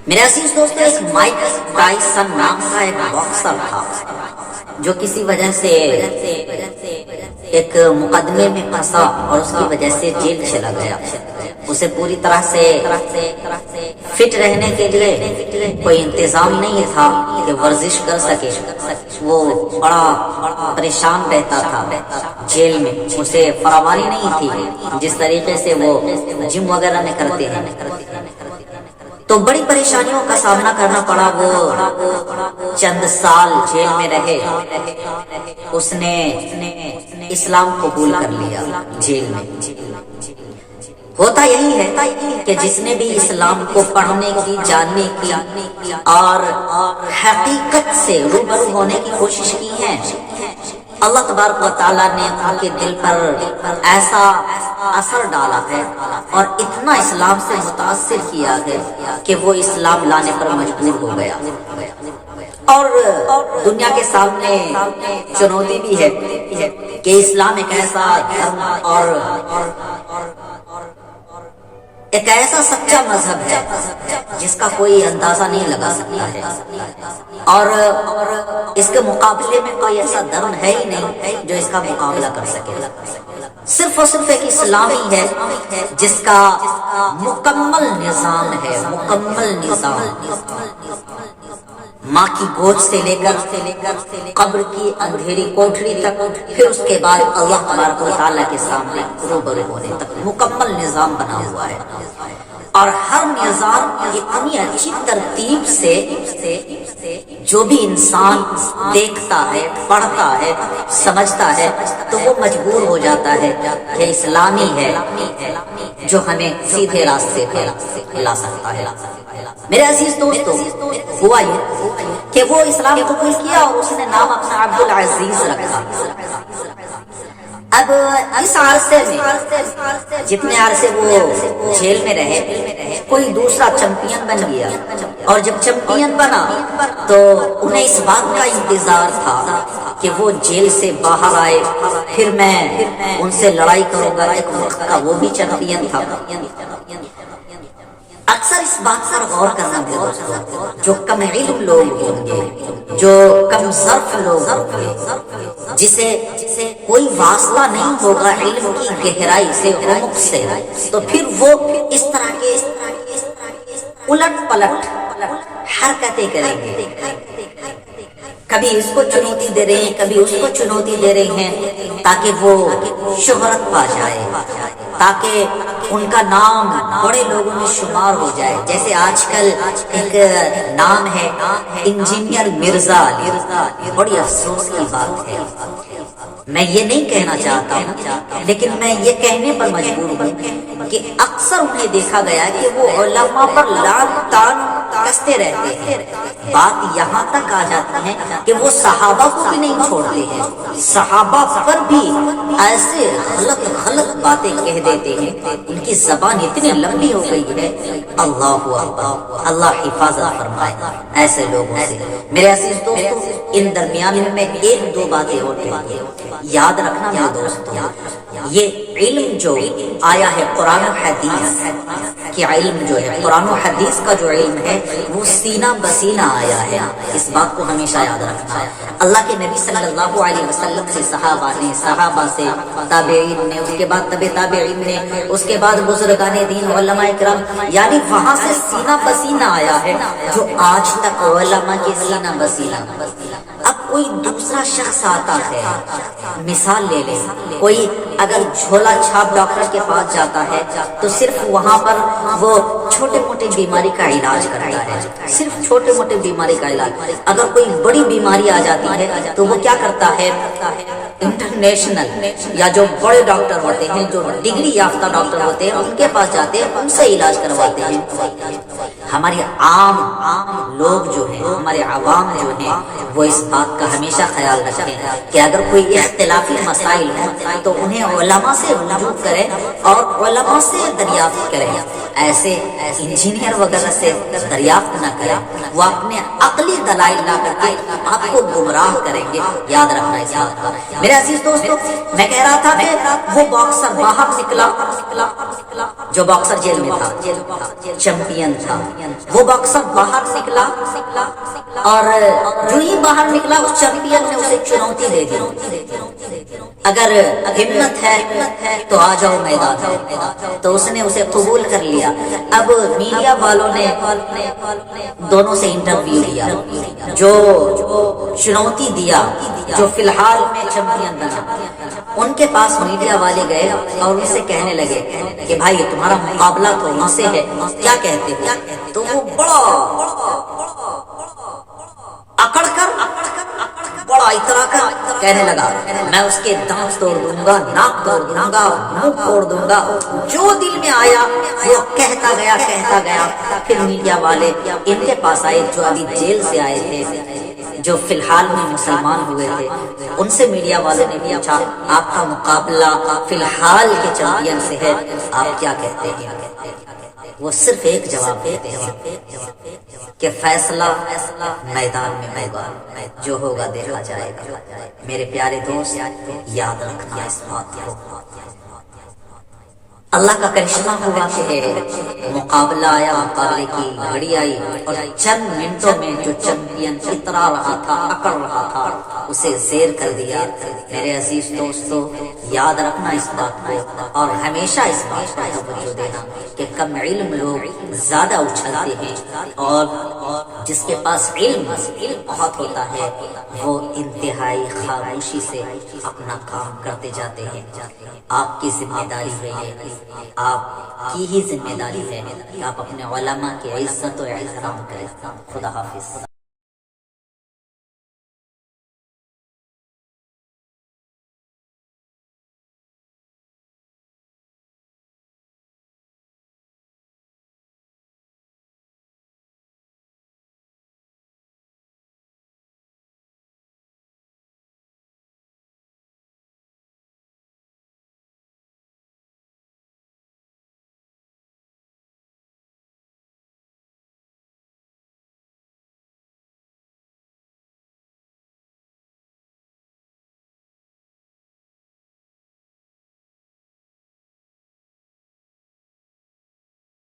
میرے عزیز دوستو، ایک مائک ٹائسن نام کا ایک باکسر تھا جو کسی وجہ سے ایک مقدمے میں پھنسا اور اس کی وجہ سے جیل چلا گیا۔ اسے پوری طرح سے فٹ رہنے کے لیے کوئی انتظام نہیں تھا کہ ورزش کر سکے۔ وہ بڑا پریشان رہتا تھا جیل میں، اسے فراوانی نہیں تھی جس طریقے سے وہ جم وغیرہ میں کرتے ہیں، تو بڑی پریشانیوں کا سامنا کرنا پڑا۔ وہ چند سال جیل میں رہے، اس نے اسلام قبول کر لیا جیل میں۔ ہوتا یہی ہے کہ جس نے بھی اسلام کو پڑھنے کی، جاننے کی اور حقیقت سے روبرو ہونے کی کوشش کی ہے، اللہ تبارک و تعالیٰ نے ان کے دل پر ایسا اثر ڈالا ہے اور اتنا اسلام سے متاثر کیا ہے کہ وہ اسلام لانے پر مجبور ہو گیا۔ اور دنیا کے سامنے چنوتی بھی ہے کہ اسلام ایک ایسا دھرم اور ایک ایسا سچا مذہب ہے جس کا کوئی اندازہ نہیں لگا سکتا ہے، اور اس کے مقابلے میں کوئی ایسا دھرم ہے ہی نہیں جو اس کا مقابلہ کر سکے۔ صرف اور صرف ایک اسلام ہی ہے جس کا مکمل نظام ہے، مکمل نظام، ماں کی گود سے لے کر قبر کی اندھیری کوٹھری تک، پھر اس کے بعد اللہ تبارک و تعالیٰ کے سامنے روبرو ہونے تک مکمل نظام بنا ہوا ہے۔ اور ہر نظام اتنی اچھی ترتیب سے جو بھی انسان دیکھتا ہے، پڑھتا ہے، سمجھتا ہے تو وہ مجبور ہو جاتا ہے کہ اسلامی ہے جو ہمیں سیدھے راستے پہ لا سکتا ہے۔ میرے عزیز دوستو، ہوا یہ کہ وہ اسلام قبول کیا اور اس نے نام اپنا عبد العزیز رکھا۔ اب اس عرصے میں جتنے عرصے وہ جیل میں رہے، کوئی دوسرا چمپئن بن گیا، اور جب چمپئن بنا تو انہیں اس بات کا انتظار تھا کہ وہ جیل سے باہر آئے، پھر میں ان سے لڑائی کروں گا۔ ایک وقت کا وہ بھی چمپئن تھا۔ اکثر اس بات پر غور کرنا ہوگا، جو کم علم لوگ ہوں گے، جو کم ظرف لوگ ہوں گے، جسے کوئی واسطہ نہیں ہوگا علم کی گہرائی سے، عمق سے، تو پھر وہ اس طرح کے الٹ پلٹ حرکتیں کریں گے۔ کبھی اس کو چنوتی دے رہے ہیں، کبھی اس کو چنوتی دے رہے ہیں تاکہ وہ شہرت پا جائے، تاکہ ان کا نام بڑے لوگوں میں شمار ہو جائے۔ جیسے آج کل ایک نام ہے انجینئر مرزا علی، بڑی افسوس کی بات ہے، میں یہ نہیں کہنا چاہتا ہوں لیکن میں یہ کہنے پر مجبور ہوں کہ اکثر انہیں دیکھا گیا کہ وہ علماء پر لعن طعن کستے رہتے ہیں۔ بات یہاں تک آ جاتی ہے کہ وہ صحابہ کو بھی نہیں چھوڑتے ہیں، صحابہ پر بھی ایسے غلط باتیں کہہ دیتے ہیں، ان کی زبان اتنی لمبی ہو گئی ہے۔ اللہ اکبر، اللہ حفاظت فرمائے ایسے لوگوں سے۔ میرے عزیز دوستو، ان درمیان میں ایک دو باتیں ہوتی ہیں، یاد رکھنا میرے دوستو، یہ علم جو آیا ہے قرآن و حدیث کہ علم جو ہے، قرآن و حدیث کا جو علم ہے وہ سینہ بسینہ آیا ہے، اس بات کو ہمیشہ یاد رکھنا ہے۔ اللہ کے نبی صلی اللہ علیہ وسلم سے صحابہ نے، صحابہ سے تابعین نے، اس کے بعد تبع تابعین نے، اس کے بعد بزرگان دین علماء کرام، یعنی وہاں سے سینہ بسینہ آیا ہے جو آج تک علماء کے سینہ بسینہ۔ اب کوئی دوسرا شخص آتا ہے، مثال لے لیں، کوئی اگر جھولا چھاپ ڈاکٹر کے پاس جاتا ہے تو صرف وہاں پر وہ چھوٹے موٹے بیماری کا علاج کرتا ہے، صرف چھوٹے موٹے بیماری کا علاج۔ اگر کوئی بڑی بیماری آ جاتی ہے تو وہ کیا کرتا ہے، انٹرنیشنل یا جو بڑے ڈاکٹر ہوتے ہیں، جو ڈگری یافتہ ڈاکٹر ہوتے ہیں، ان کے پاس جاتے ہیں، ان سے علاج کرواتے ہیں۔ ہمارے عام لوگ جو ہیں، ہمارے عوام جو ہیں، وہ اس بات کا ہمیشہ خیال رکھیں کہ اگر کوئی اختلافی مسائل ہوں تو انہیں علماء سے رجوع کریں اور علماء سے دریافت کریں۔ ایسے انجینئر وغیرہ سے دریافت نہ کریں، وہ اپنے عقلی دلائل لا کر کے آپ کو گمراہ کریں گے، یاد رکھنا اس بات کا۔ میرے عزیز دوستو، میں کہہ رہا تھا کہ وہ باکسر باہر نکلا جو باکسر جیل میں تھا، چیمپئن تھا، وہ باکسر باہر نکلا اور جو ہی باہر نکلا اس چیمپئن نے اسے چنوتی دے دی، اگر ہمت ہے تو آ جاؤ میدان میں، تو اس نے اسے قبول کر لیا۔ اب میڈیا والوں نے دونوں سے انٹرویو لیا، جو چنوتی دیا، جو فی الحال میں چیمپئن بنا، ان کے پاس میڈیا والے گئے اور ان سے کہنے لگے کہ بھائی تمہارا مقابلہ تو ان سے ہے، کیا کہتے ہو؟ تو وہ بڑا اکڑ کر بڑا اترا کر کہنے لگا میں اس کے دانت توڑ دوں گا، ناک توڑ دوں گا، منہ توڑ دوں گا، جو دل میں آیا وہ کہتا گیا۔ پھر میڈیا والے ان کے پاس آئے جو ابھی جیل سے آئے تھے، جو فی الحال میں مسلمان ہوئے تھے، ان سے میڈیا والے نے پوچھا آپ کا مقابلہ فی الحال کے چیمپئن سے ہے، آپ کیا کہتے ہیں؟ وہ صرف ایک جواب دیتے ہیں کہ فیصلہ میدان میں ہوگا، جو ہوگا دیکھا جائے گا۔ میرے پیارے دوست، یاد رکھنا اس بات کو، اللہ کا کرشمہ ہوا کہ مقابلہ آیا، مقابلے کی گھڑی آئی اور چند منٹوں میں جو چیمپئن اترا رہا تھا، اکڑ رہا تھا، اسے زیر کر دیا۔ میرے عزیز دوستو، یاد رکھنا اس بات کو اور ہمیشہ اس بات پر توجہ دینا کہ کم علم لوگ زیادہ اچھلتے ہیں اور جس کے پاس علم بہت ہوتا ہے وہ انتہائی خاموشی سے اپنا کام کرتے جاتے ہیں۔ آپ کی ذمہ داری ہے یہ، آپ کی ہی ذمہ داری ہے کہ آپ اپنے علماء کی عزت و احترام کریں۔ خدا حافظ۔